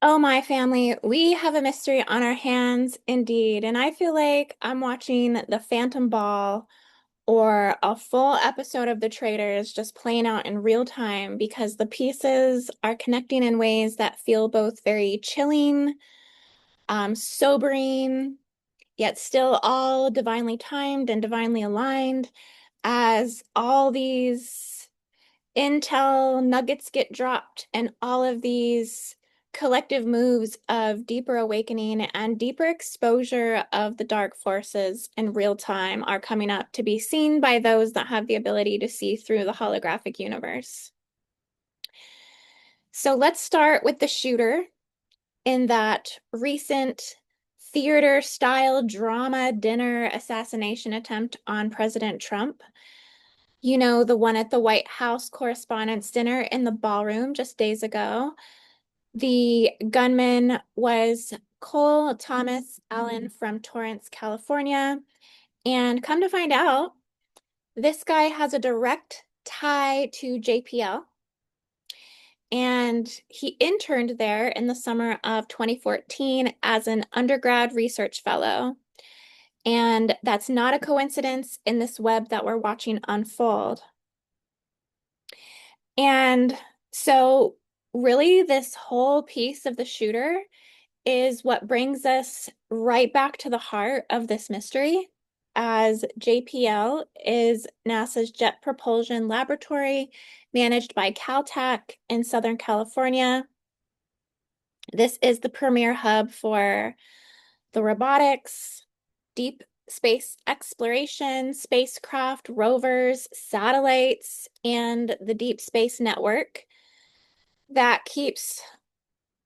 Oh, my family, we have a mystery on our hands indeed. And I feel like I'm watching the Phantom Ball or a full episode of The Traitors just playing out in real time because the pieces are connecting in ways that feel both very chilling, sobering, yet still all divinely timed and divinely aligned as all these intel nuggets get dropped, and all of these collective moves of deeper awakening and deeper exposure of the dark forces in real time are coming up to be seen by those that have the ability to see through the holographic universe. So let's start with the shooter in that recent theater style drama dinner assassination attempt on President Trump. You know, the one at the White House Correspondents' Dinner in the Ballroom just days ago. The gunman was Cole Thomas Allen from Torrance, California. And come to find out, this guy has a direct tie to JPL. And he interned there in the summer of 2014 as an undergrad research fellow. And that's not a coincidence in this web that we're watching unfold. And so, really, this whole piece of the shooter is what brings us right back to the heart of this mystery, as JPL is NASA's Jet Propulsion Laboratory, managed by Caltech in Southern California. This is the premier hub for the robotics, deep space exploration, spacecraft, rovers, satellites, and the Deep Space Network that keeps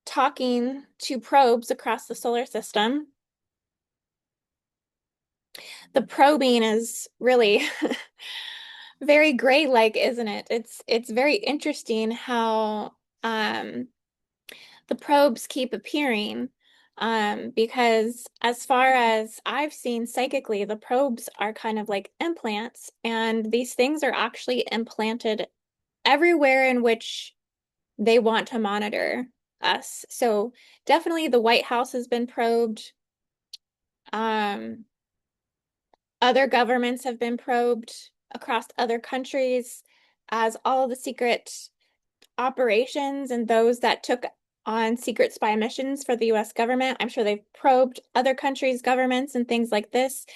talking to probes across the solar system. The probing is really very gray-like, isn't it? It's very interesting how the probes keep appearing. Because as far as I've seen psychically, the probes are kind of like implants, and these things are actually implanted everywhere in which they want to monitor us. So definitely the White House has been probed. Um, Other governments have been probed across other countries as all the secret operations and those that took on secret spy missions for the US government. I'm sure they've probed other countries' governments and things like this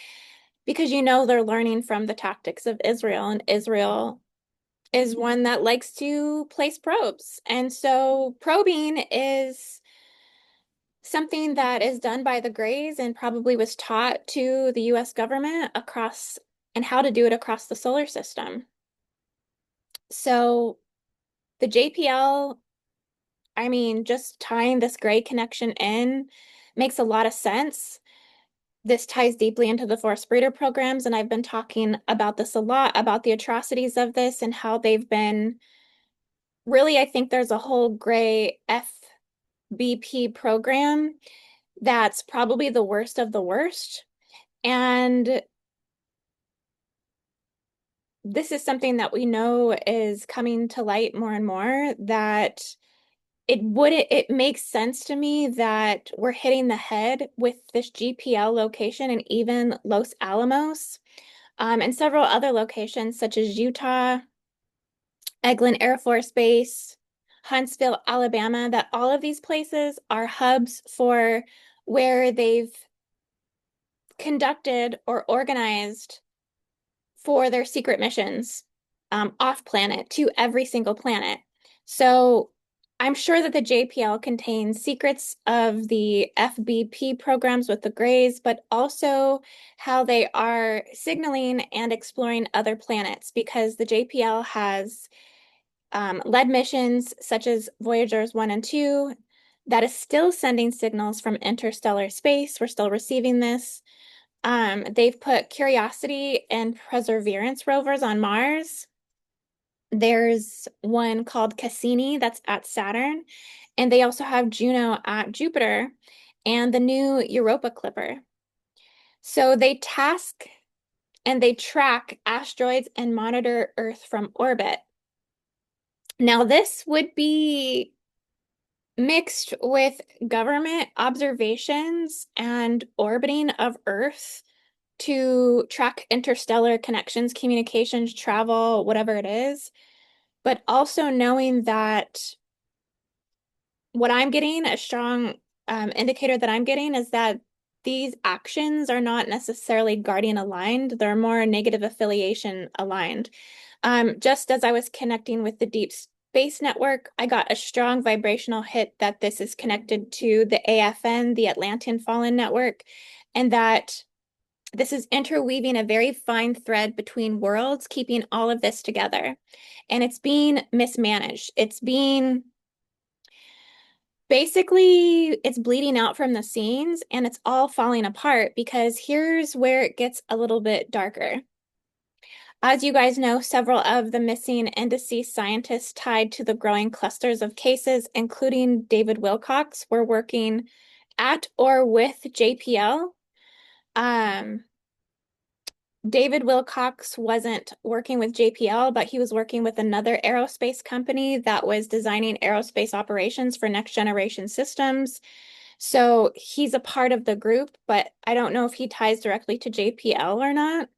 because you know they're learning from the tactics of Israel, and Israel is one that likes to place probes. And so probing is something that is done by the Greys and probably was taught to the US government across and how to do it across the solar system. So the JPL, I mean, just tying this gray connection in makes a lot of sense. This ties deeply into the force breeder programs, and I've been talking about this a lot, about the atrocities of this and how they've been really, I think there's a whole gray FBP program that's probably the worst of the worst. And this is something that we know is coming to light more and more, that it makes sense to me that we're hitting the head with this GPL location and even Los Alamos, and several other locations such as Utah, Eglin Air Force Base, Huntsville, Alabama, that all of these places are hubs for where they've conducted or organized for their secret missions off planet to every single planet. So I'm sure that the JPL contains secrets of the FBP programs with the Greys, but also how they are signaling and exploring other planets, because the JPL has led missions such as Voyagers 1 and 2 that is still sending signals from interstellar space. We're still receiving this. They've put Curiosity and Perseverance rovers on Mars. There's one called Cassini that's at Saturn, and they also have Juno at Jupiter and the new Europa Clipper. So they task and they track asteroids and monitor Earth from orbit. Now, this would be mixed with government observations and orbiting of Earth to track interstellar connections, communications, travel, whatever it is, but also knowing that what I'm getting, a strong indicator that I'm getting is that these actions are not necessarily guardian aligned, they're more negative affiliation aligned. Just as I was connecting with the Deep Space Network, I got a strong vibrational hit that this is connected to the AFN, the Atlantean Fallen Network, and that this is interweaving a very fine thread between worlds, keeping all of this together. And it's being mismanaged. It's being basically, it's bleeding out from the seams and it's all falling apart because here's where it gets a little bit darker. As you guys know, several of the missing and deceased scientists tied to the growing clusters of cases, including David Wilcox, were working at or with JPL. Um, David Wilcox wasn't working with JPL, but he was working with another aerospace company that was designing aerospace operations for next generation systems. So he's a part of the group, but I don't know if he ties directly to JPL or not.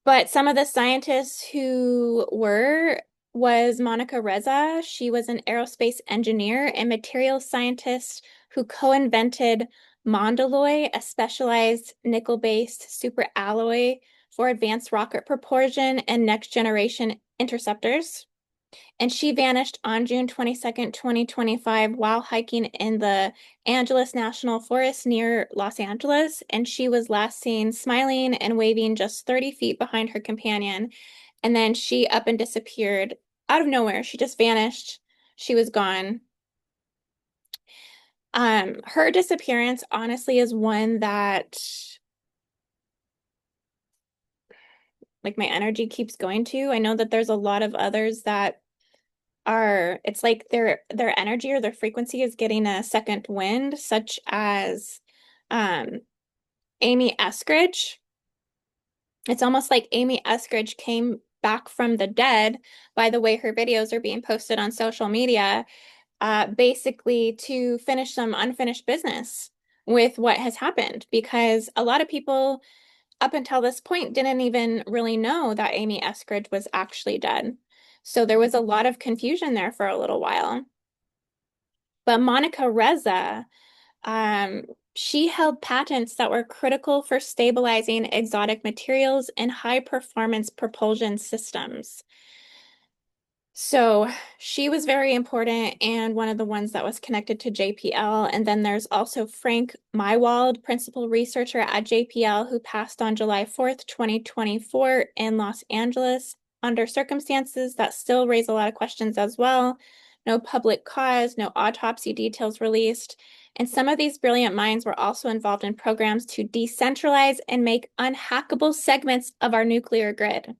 But some of the scientists who were was Monica Reza. She was an aerospace engineer and materials scientist who co-invented Mondaloy, a specialized nickel-based superalloy for advanced rocket propulsion and next-generation interceptors. And she vanished on June 22nd, 2025, while hiking in the Angeles National Forest near Los Angeles. And she was last seen smiling and waving just 30 feet behind her companion. And then she up and disappeared out of nowhere. She just vanished. She was gone. Her disappearance honestly is one that like my energy keeps going to. I know that there's a lot of others that are it's like their energy or their frequency is getting a second wind, such as um Amy Eskridge. It's almost like Amy Eskridge came back from the dead by the way her videos are being posted on social media, basically to finish some unfinished business with what has happened because a lot of people up until this point didn't even really know that Amy Eskridge was actually dead. So there was a lot of confusion there for a little while. But Monica Reza, um, she held patents that were critical for stabilizing exotic materials and high performance propulsion systems. So she was very important and one of the ones that was connected to JPL. And then there's also Frank Mywald, principal researcher at JPL, who passed on July 4th, 2024 in Los Angeles under circumstances that still raise a lot of questions as well. No public cause, no autopsy details released. And some of these brilliant minds were also involved in programs to decentralize and make unhackable segments of our nuclear grid.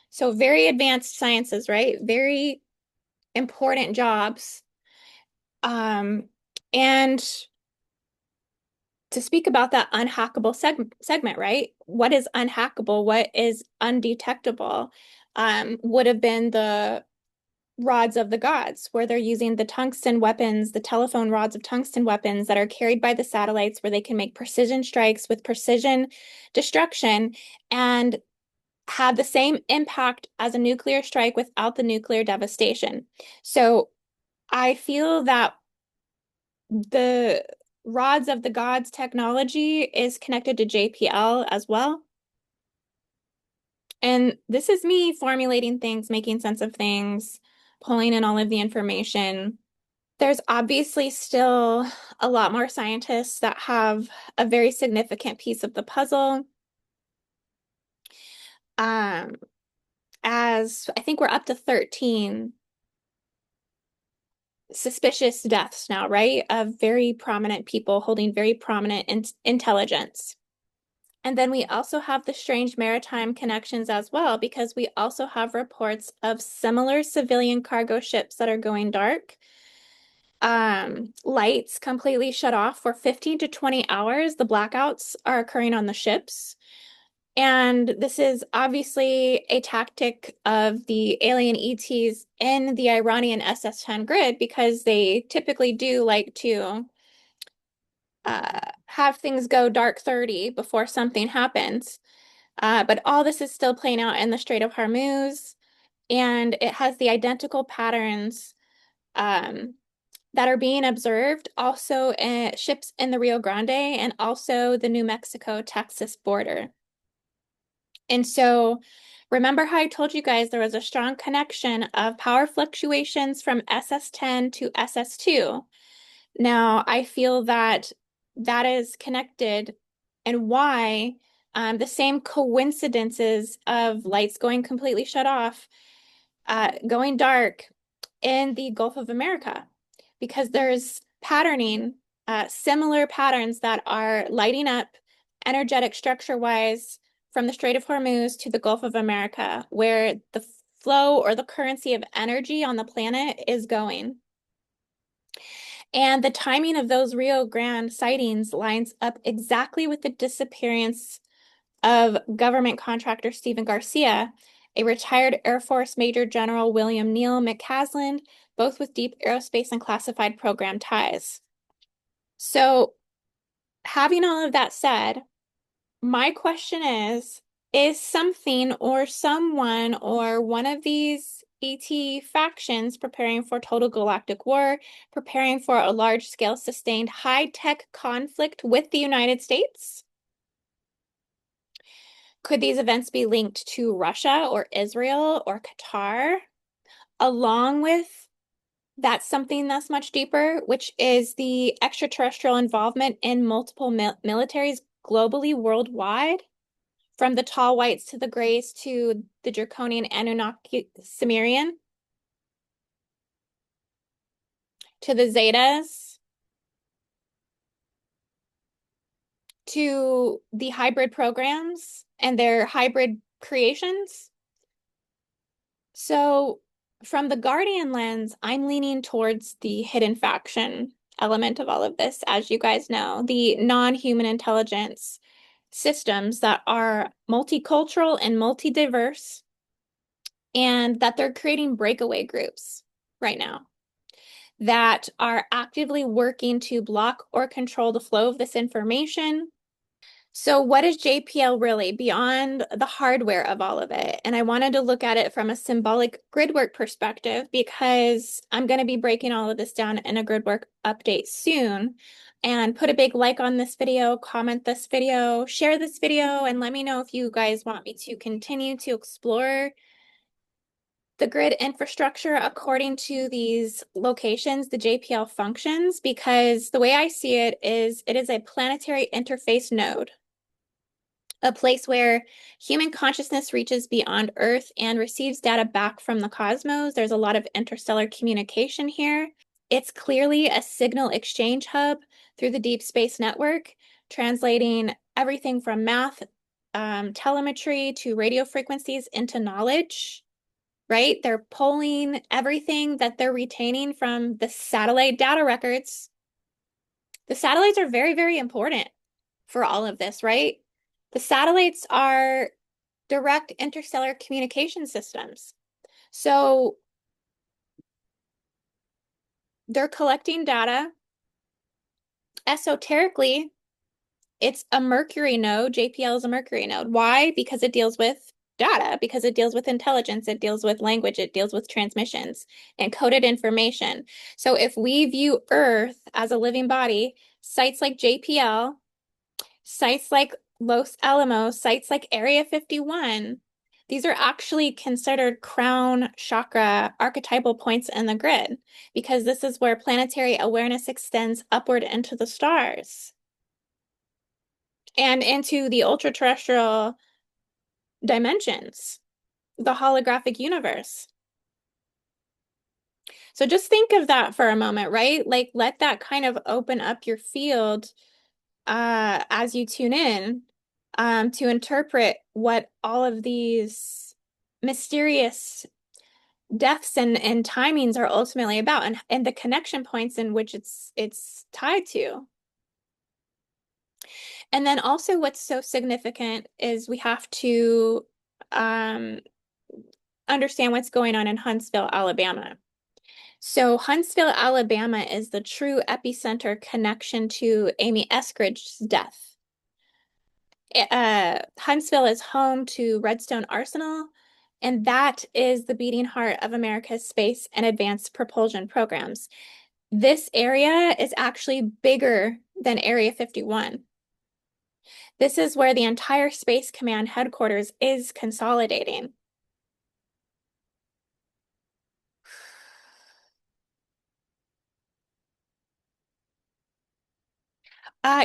So very advanced sciences, right? Very important jobs. And to speak about that unhackable segment, right? What is unhackable? What is undetectable? Would have been the rods of the gods, where they're using the tungsten weapons, the telephone rods of tungsten weapons that are carried by the satellites, where they can make precision strikes with precision destruction. And have the same impact as a nuclear strike without the nuclear devastation. So I feel that the rods of the gods technology is connected to JPL as well. And this is me formulating things, making sense of things, pulling in all of the information. There's obviously still a lot more scientists that have a very significant piece of the puzzle. As I think we're up to 13 suspicious deaths now, right? Of very prominent people holding very prominent intelligence. And then we also have the strange maritime connections as well, because we also have reports of similar civilian cargo ships that are going dark. Lights completely shut off for 15 to 20 hours. The blackouts are occurring on the ships. And this is obviously a tactic of the alien ETs in the Iranian SS-10 grid, because they typically do like to have things go dark 30 before something happens. But all this is still playing out in the Strait of Hormuz, and it has the identical patterns um, that are being observed also in ships in the Rio Grande and also the New Mexico-Texas border. And so remember how I told you guys there was a strong connection of power fluctuations from SS10 to SS2. Now, I feel that that is connected, and why the same coincidences of lights going completely shut off, going dark in the Gulf of America, because there's patterning, similar patterns that are lighting up energetic structure-wise from the Strait of Hormuz to the Gulf of America, where the flow or the currency of energy on the planet is going. And the timing of those Rio Grande sightings lines up exactly with the disappearance of government contractor Stephen Garcia, a retired Air Force Major General William Neal McCaslin, both with deep aerospace and classified program ties. So, having all of that said, my question is something or someone or one of these ET factions preparing for total galactic war, preparing for a large-scale sustained high-tech conflict with the United States? Could these events be linked to Russia or Israel or Qatar, along with that's something that's much deeper, which is the extraterrestrial involvement in multiple militaries globally, worldwide, from the tall whites to the grays to the draconian Anunnaki Sumerian to the Zetas to the hybrid programs and their hybrid creations. So, from the Guardian lens, I'm leaning towards the hidden faction element of all of this, as you guys know, the non-human intelligence systems that are multicultural and multi-diverse, and that they're creating breakaway groups right now that are actively working to block or control the flow of this information. So what is JPL really beyond the hardware of all of it? And I wanted to look at it from a symbolic gridwork perspective, because I'm going to be breaking all of this down in a gridwork update soon. And put a big like on this video, comment this video, share this video, and let me know if you guys want me to continue to explore the grid infrastructure according to these locations, the JPL functions, because the way I see it is a planetary interface node, a place where human consciousness reaches beyond Earth and receives data back from the cosmos. There's a lot of interstellar communication here. It's clearly a signal exchange hub through the deep space network, translating everything from math, telemetry to radio frequencies into knowledge, right? They're pulling everything that they're retaining from the satellite data records. The satellites are very, very important for all of this, right? The satellites are direct interstellar communication systems. So they're collecting data. Esoterically, it's a Mercury node. JPL is a Mercury node. Why? Because it deals with data, because it deals with intelligence, it deals with language, it deals with transmissions, encoded information. So if we view Earth as a living body, sites like JPL, sites like Los Alamos, sites like Area 51, these are actually considered crown chakra archetypal points in the grid, because this is where planetary awareness extends upward into the stars and into the ultra-terrestrial dimensions, the holographic universe. So just think of that for a moment, right? Like, let that kind of open up your field as you tune in to interpret what all of these mysterious deaths and timings are ultimately about, and the connection points in which it's tied to. And then also what's so significant is we have to um, understand what's going on in Huntsville, Alabama. So Huntsville, Alabama is the true epicenter connection to Amy Eskridge's death. Huntsville is home to Redstone Arsenal, and that is the beating heart of America's space and advanced propulsion programs. This area is actually bigger than Area 51. This is where the entire Space Command headquarters is consolidating.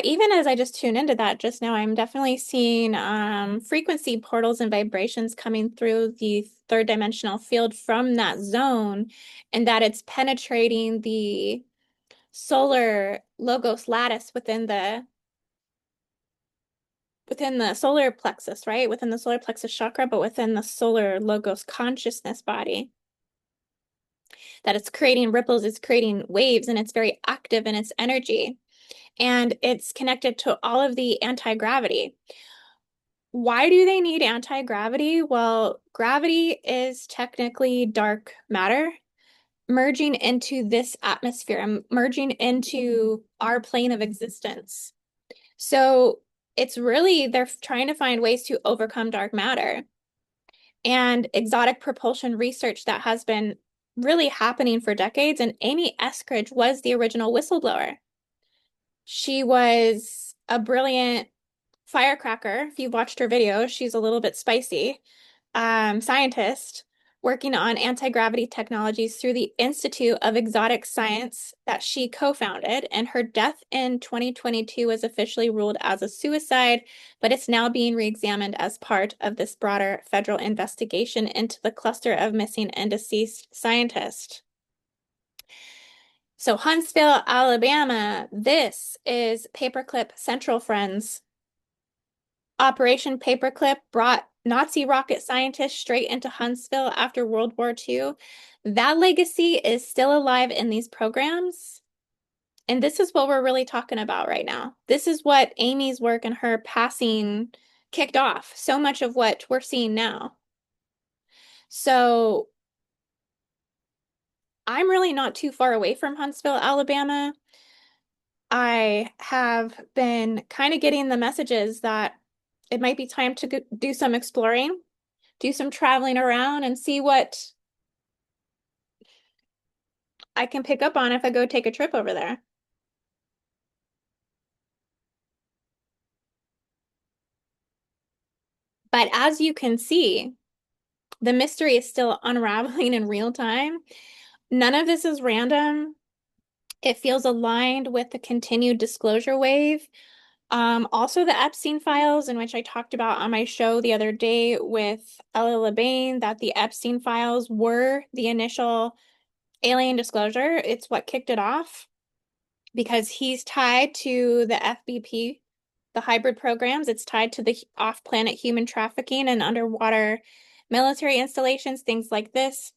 Even as I just tuned into that just now, I'm definitely seeing frequency portals and vibrations coming through the third dimensional field from that zone, and that it's penetrating the solar logos lattice within the solar plexus, right? Within the solar plexus chakra, but within the solar logos consciousness body. That it's creating ripples, it's creating waves, and it's very active in its energy. And it's connected to all of the anti-gravity. Why do they need anti-gravity? Well, gravity is technically dark matter merging into this atmosphere, merging into our plane of existence. So it's really, they're trying to find ways to overcome dark matter. And exotic propulsion research that has been really happening for decades. And Amy Eskridge was the original whistleblower. She was a brilliant firecracker. If you've watched her video, she's a little bit spicy. Scientist working on anti-gravity technologies through the Institute of Exotic Science that she co-founded, and her death in 2022 was officially ruled as a suicide, but it's now being re-examined as part of this broader federal investigation into the cluster of missing and deceased scientists. So Huntsville, Alabama, this is Paperclip Central, friends. Operation Paperclip brought Nazi rocket scientists straight into Huntsville after World War II. That legacy is still alive in these programs. And this is what we're really talking about right now. This is what Amy's work and her passing kicked off so much of what we're seeing now. So I'm really not too far away from Huntsville, Alabama. I have been kind of getting the messages that it might be time to do some exploring, do some traveling around, and see what I can pick up on if I go take a trip over there. But as you can see, the mystery is still unraveling in real time. None of this is random. It feels aligned with the continued disclosure wave. Also, the Epstein files, in which I talked about on my show the other day with Ella LeBain, that the Epstein files were the initial alien disclosure. It's what kicked it off because he's tied to the FBP, the hybrid programs. It's tied to the off-planet human trafficking and underwater military installations, things like this.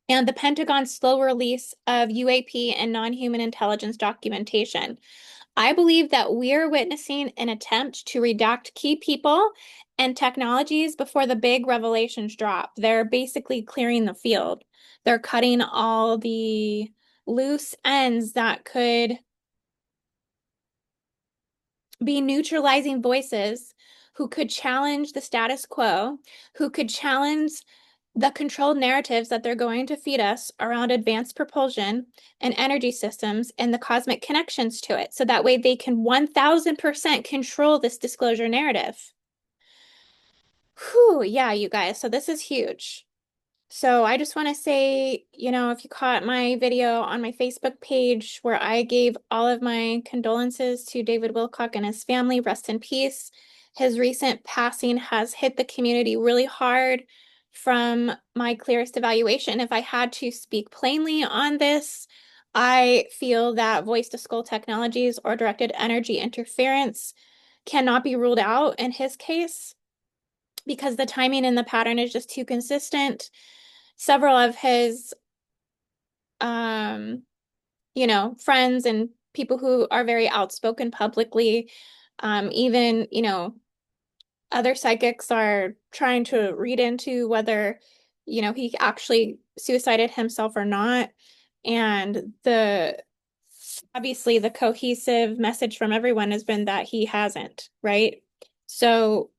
And the Pentagon's slow release of UAP and non-human intelligence documentation. I believe that we're witnessing an attempt to redact key people and technologies before the big revelations drop. They're basically clearing the field. They're cutting all the loose ends that could be neutralizing voices who could challenge the status quo, who could challenge the controlled narratives that they're going to feed us around advanced propulsion and energy systems and the cosmic connections to it. So that way they can 1000% control this disclosure narrative. Whew, yeah, you guys. So this is huge. So I just want to say, if you caught my video on my Facebook page where I gave all of my condolences to David Wilcock and his family, rest in peace. His recent passing has hit the community really hard from my clearest evaluation. If I had to speak plainly on this, I feel that voice to skull technologies or directed energy interference cannot be ruled out in his case because the timing and the pattern is just too consistent. Several of his, friends and people who are very outspoken publicly Even, other psychics are trying to read into whether, he actually suicided himself or not. And obviously the cohesive message from everyone has been that he hasn't, right? So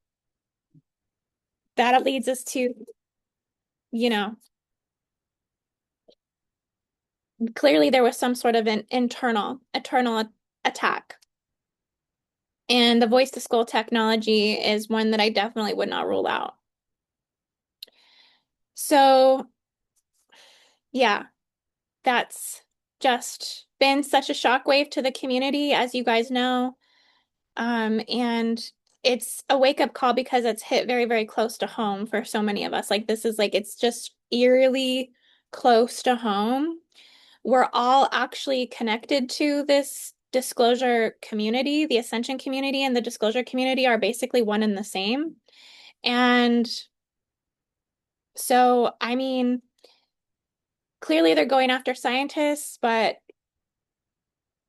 that leads us to, you know, clearly there was some sort of an eternal attack. And the voice to skull technology is one that I definitely would not rule out. So, yeah, that's just been such a shockwave to the community, as you guys know. And it's a wake-up call because it's hit very, very close to home for so many of us. Like this is like it's just eerily close to home. We're all actually connected to this disclosure community. The ascension community and the disclosure community are basically one and the same. And so, I mean, clearly they're going after scientists, but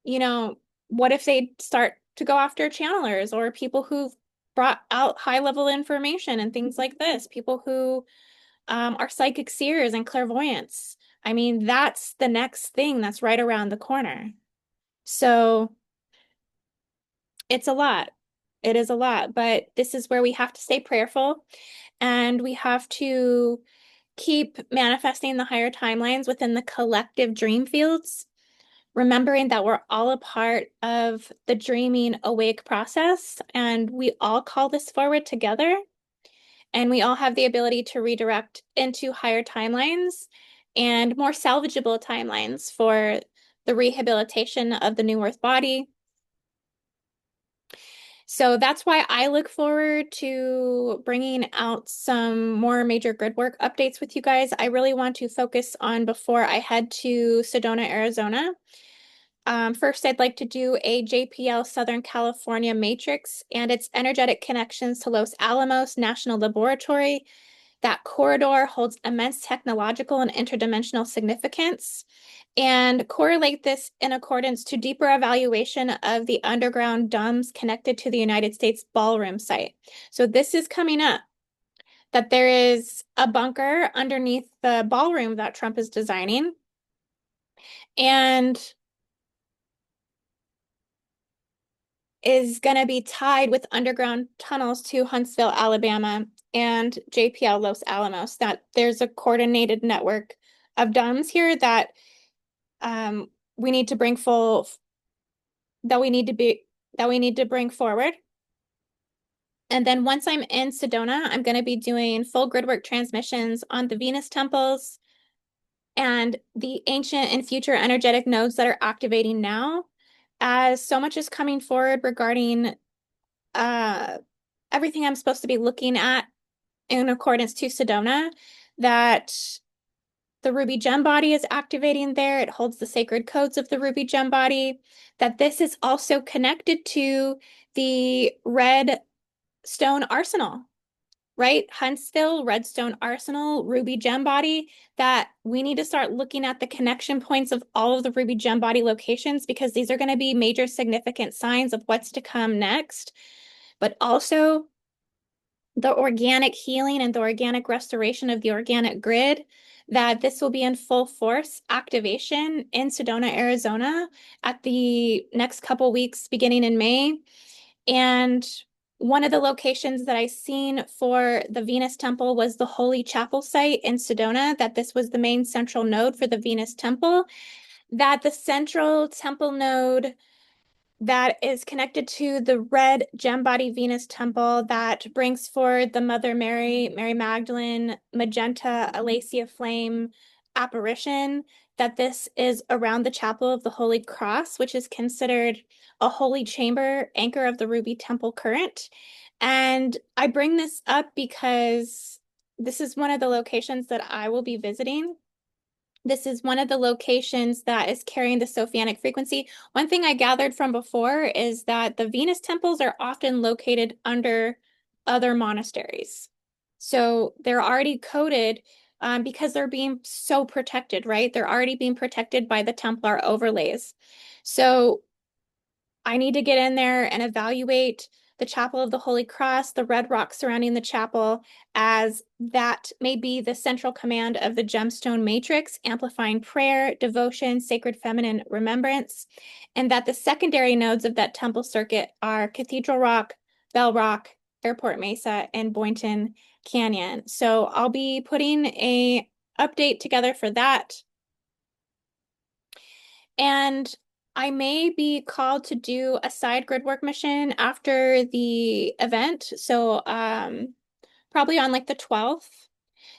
you know, what if they start to go after channelers or people who've brought out high level information and things like this, people who are psychic seers and clairvoyants? I mean, that's the next thing that's right around the corner. So it's a lot. It is a lot, but this is where we have to stay prayerful and we have to keep manifesting the higher timelines within the collective dream fields, remembering that we're all a part of the dreaming awake process and we all call this forward together and we all have the ability to redirect into higher timelines and more salvageable timelines for the rehabilitation of the new earth body. So that's why I look forward to bringing out some more major grid work updates with you guys. I really want to focus on before I head to Sedona, Arizona. First, I'd like to do a JPL Southern California matrix and its energetic connections to Los Alamos National Laboratory. That corridor holds immense technological and interdimensional significance, and correlate this in accordance to deeper evaluation of the underground DUMS connected to the United States Ballroom site. So this is coming up, that there is a bunker underneath the ballroom that Trump is designing. And is going to be tied with underground tunnels to Huntsville, Alabama, and JPL Los Alamos. That there's a coordinated network of DUMS here that we need to bring full that we need to be that we need to bring forward. And then once I'm in Sedona, I'm going to be doing full gridwork transmissions on the Venus temples and the ancient and future energetic nodes that are activating now, as so much is coming forward regarding uh, everything I'm supposed to be looking at in accordance to Sedona, that the ruby gem body is activating there. It holds the sacred codes of the ruby gem body, that this is also connected to the red stone arsenal, right? Huntsville, redstone arsenal, ruby gem body, that we need to start looking at the connection points of all of the ruby gem body locations because these are going to be major significant signs of what's to come next. But also the organic healing and the organic restoration of the organic grid, that this will be in full force activation in Sedona, Arizona at the next couple weeks beginning in May. And one of the locations that I seen for the Venus Temple was the Holy Chapel site in Sedona, that this was the main central node for the Venus Temple, that the central temple node that is connected to the red gem body Venus temple that brings forward the Mother Mary, Mary Magdalene, Magenta, Alacia Flame apparition, that this is around the Chapel of the Holy Cross, which is considered a holy chamber, anchor of the Ruby Temple current. And I bring this up because this is one of the locations that I will be visiting. This is one of the locations that is carrying the Sophianic frequency. One thing I gathered from before is that the Venus temples are often located under other monasteries. So they're already coded because they're being so protected, right? They're already being protected by the Templar overlays. So I need to get in there and evaluate the Chapel of the Holy Cross, the red rock surrounding the chapel, as that may be the central command of the gemstone matrix, amplifying prayer, devotion, sacred feminine remembrance, and that the secondary nodes of that temple circuit are Cathedral Rock, Bell Rock, Airport Mesa, and Boynton Canyon. So I'll be putting a update together for that. And I may be called to do a side Gridwork mission after the event. So probably on like the 12th.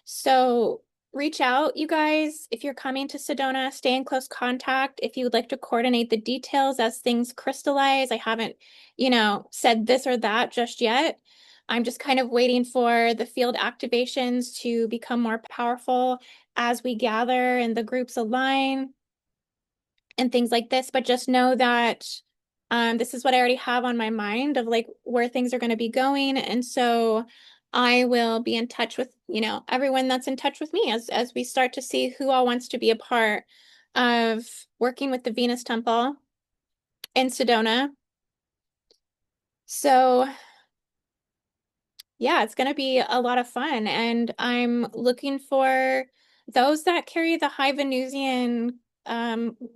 So reach out, you guys, if you're coming to Sedona, stay in close contact. If you would like to coordinate the details as things crystallize, I haven't, said this or that just yet. I'm just kind of waiting for the field activations to become more powerful as we gather and the groups align and things like this. But just know that this is what I already have on my mind of like where things are going to be going. And so I will be in touch with, everyone that's in touch with me as we start to see who all wants to be a part of working with the Venus Temple in Sedona. So yeah, it's going to be a lot of fun. And I'm looking for those that carry the high Venusian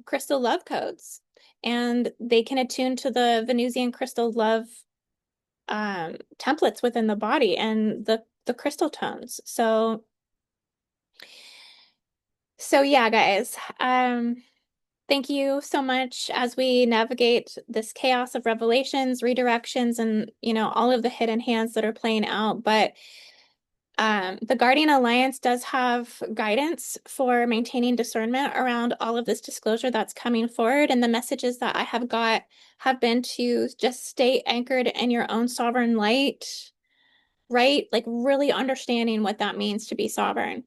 crystal love codes. And they can attune to the Venusian crystal love templates within the body and the crystal tones. So yeah, guys. Thank you so much as we navigate this chaos of revelations, redirections, and all of the hidden hands that are playing out. But the Guardian Alliance does have guidance for maintaining discernment around all of this disclosure that's coming forward. And the messages that I have got have been to just stay anchored in your own sovereign light, right? Like really understanding what that means to be sovereign,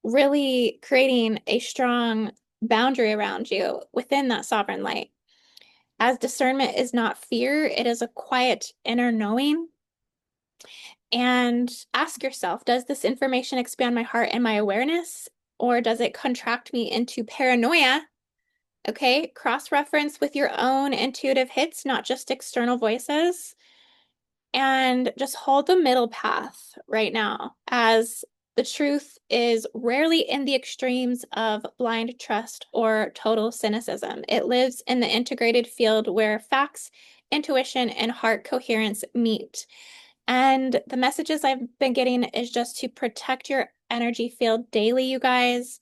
really creating a strong boundary around you within that sovereign light. As discernment is not fear, it is a quiet inner knowing. And ask yourself, does this information expand my heart and my awareness, or does it contract me into paranoia? Okay, cross-reference with your own intuitive hits, not just external voices. And just hold the middle path right now, as the truth is rarely in the extremes of blind trust or total cynicism. It lives in the integrated field where facts, intuition, and heart coherence meet. And the messages I've been getting is just to protect your energy field daily, you guys.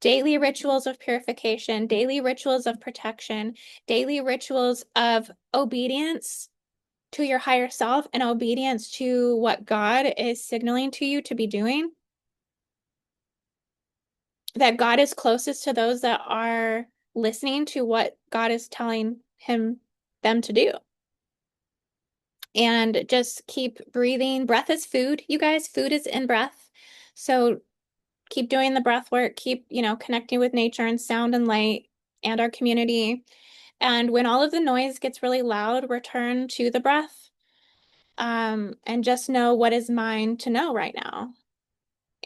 Daily rituals of purification, daily rituals of protection, daily rituals of obedience to your higher self and obedience to what God is signaling to you to be doing. That God is closest to those that are listening to what God is telling them to do. And just keep breathing. Breath is food, you guys. Food is in breath. So keep doing the breath work, keep, connecting with nature and sound and light and our community. And when all of the noise gets really loud, return to the breath. And just know what is mine to know right now.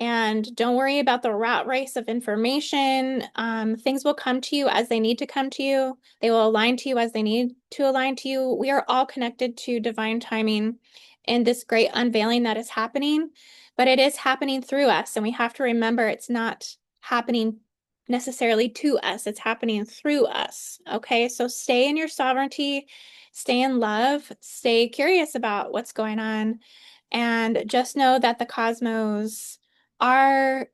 And don't worry about the rat race of information. Things will come to you as they need to come to you. They will align to you as they need to align to you. We are all connected to divine timing in this great unveiling that is happening, but it is happening through us. And we have to remember it's not happening necessarily to us, it's happening through us. Okay, so stay in your sovereignty, stay in love, stay curious about what's going on, and just know that the cosmos are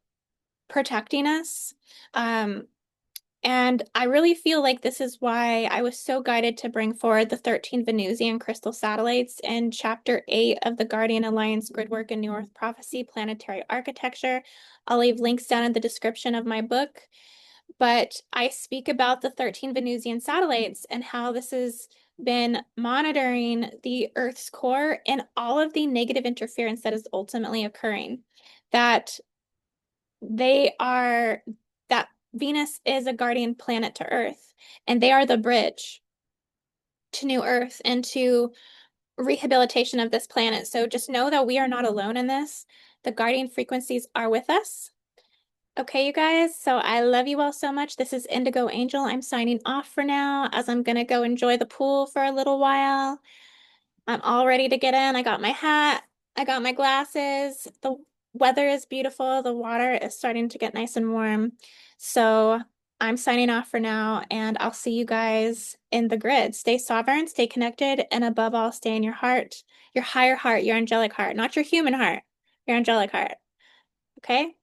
protecting us. And I really feel like this is why I was so guided to bring forward the 13 Venusian crystal satellites in Chapter 8 of the Guardian Alliance Gridwork and New Earth Prophecy Planetary Architecture. I'll leave links down in the description of my book. But I speak about the 13 Venusian satellites and how this has been monitoring the Earth's core and all of the negative interference that is ultimately occurring. That that Venus is a guardian planet to Earth, and they are the bridge to New Earth and to rehabilitation of this planet. So just know that we are not alone in this. The guardian frequencies are with us. Okay, you guys, so I love you all so much. This is Indigo Angel. I'm signing off for now as I'm gonna go enjoy the pool for a little while. I'm all ready to get in. I got my hat, I got my glasses. The weather is beautiful. The water is starting to get nice and warm. So I'm signing off for now, and I'll see you guys in the grid. Stay sovereign, stay connected, and above all, stay in your heart, your higher heart, your angelic heart, not your human heart, your angelic heart. Okay?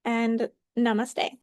And namaste.